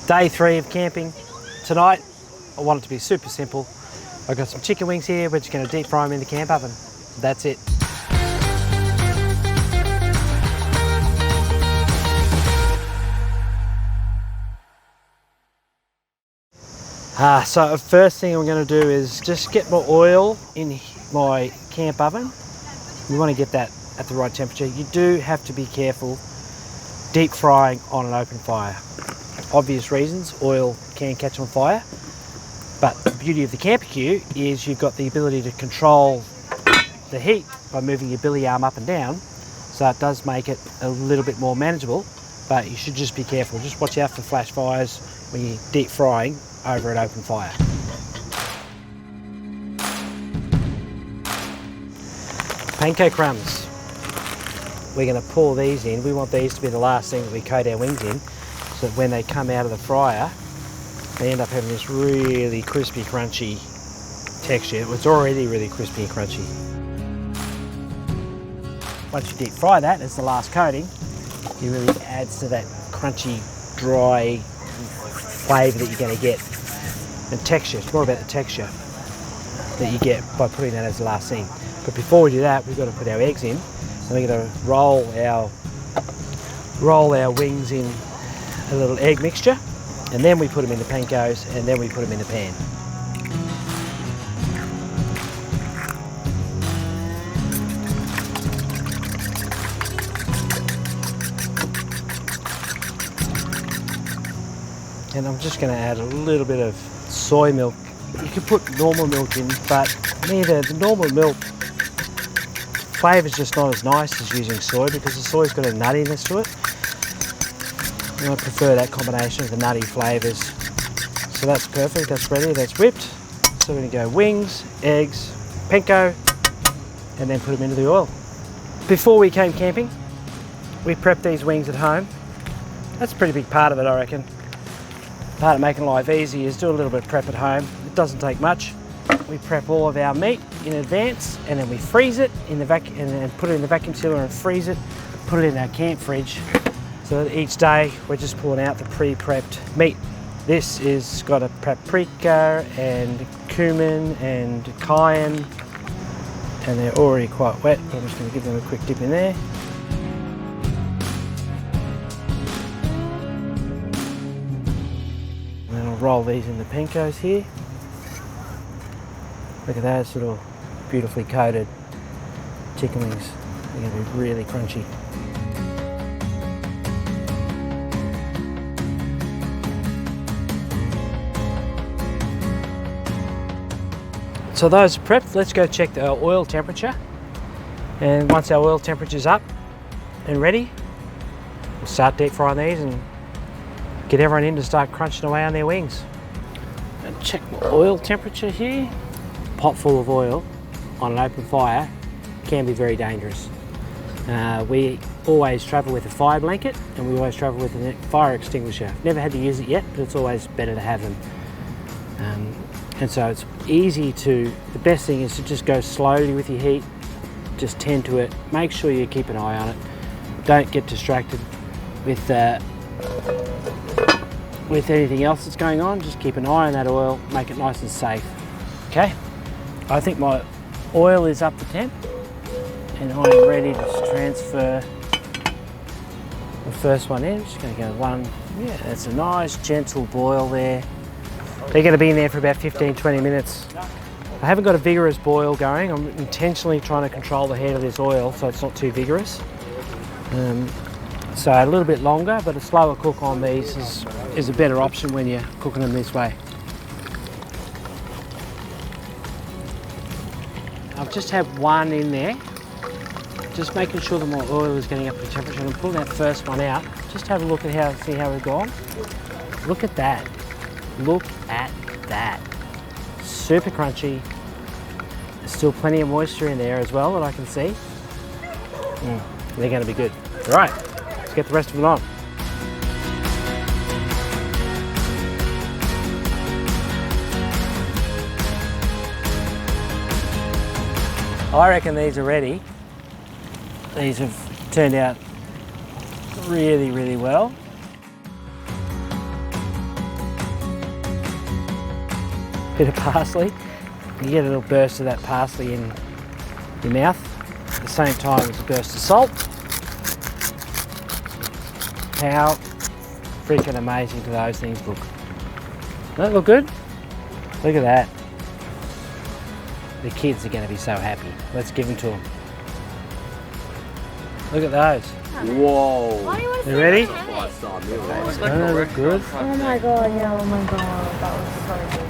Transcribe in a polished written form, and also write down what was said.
Day 3 of camping. Tonight, I want it to be super simple. I've got some chicken wings here, we're just going to deep fry them in the camp oven. That's it. So the first thing I'm going to do is just get my oil in my camp oven. You want to get that at the right temperature. You do have to be careful deep frying on an open fire. Obvious reasons, oil can catch on fire, but the beauty of the Campercue is you've got the ability to control the heat by moving your billy arm up and down, so it does make it a little bit more manageable, but you should just be careful. Just watch out for flash fires when you're deep frying over an open fire. Panko crumbs. We're going to pour these in. We want these to be the last thing that we coat our wings in, so that when they come out of the fryer, they end up having this really crispy, crunchy texture. It's already really crispy and crunchy. Once you deep fry that as the last coating, it really adds to that crunchy, dry flavour that you're going to get. And texture, it's more about the texture that you get by putting that as the last thing. But before we do that, we've got to put our eggs in, and we're going to roll our wings in a little egg mixture, and then we put them in the pankos, and then we put them in the pan. And I'm just going to add a little bit of soy milk. You could put normal milk in, but the normal milk flavour is just not as nice as using soy, because the soy's got a nuttiness to it. And I prefer that combination of the nutty flavours. So that's perfect, that's ready, that's whipped. So we're going to go wings, eggs, panko, and then put them into the oil. Before we came camping, we prepped these wings at home. That's a pretty big part of it, I reckon. Part of making life easy is do a little bit of prep at home. It doesn't take much. We prep all of our meat in advance, and then we freeze it in the vacuum, and put it in the vacuum sealer and freeze it. Put it in our camp fridge. So that each day we're just pulling out the pre-prepped meat. This is got a paprika and cumin and cayenne, and they're already quite wet. I'm just going to give them a quick dip in there. And then I'll roll these in the pankos here. Look at those little beautifully coated chicken wings. They're going to be really crunchy. So those are prepped. Let's go check the oil temperature. And once our oil temperature's up and ready, we'll start deep frying these and get everyone in to start crunching away on their wings. And check my oil temperature here. Pot full of oil on an open fire can be very dangerous. We always travel with a fire blanket, and we always travel with a fire extinguisher. Never had to use it yet, but it's always better to have them. And so it's easy to, the best thing is to just go slowly with your heat, just tend to it, make sure you keep an eye on it. Don't get distracted with anything else that's going on. Just keep an eye on that oil, make it nice and safe. Okay, I think my oil is up to temp, and I'm ready to transfer the first one in. Just going to go one, yeah, that's a nice gentle boil there. They're going to be in there for about 15-20 minutes. I haven't got a vigorous boil going. I'm intentionally trying to control the heat of this oil so it's not too vigorous. So a little bit longer, but a slower cook on these is a better option when you're cooking them this way. I've just had one in there, just making sure that my oil is getting up to temperature. I'm pulling that first one out. Just have a look at see how we've gone. Look at that. Look at that. Super crunchy. There's still plenty of moisture in there as well that I can see. They're going to be good. All right, let's get the rest of it on. I reckon these are ready. These have turned out really, really well. bit of parsley. You get a little burst of that parsley in your mouth. At the same time as a burst of salt. How freaking amazing do those things look? Doesn't that look good? Look at that. The kids are going to be so happy. Let's give them to them. Look at those. Whoa. You ready? Five-star meal. Don't they look good? Oh my god, yeah, oh my god, that was so good.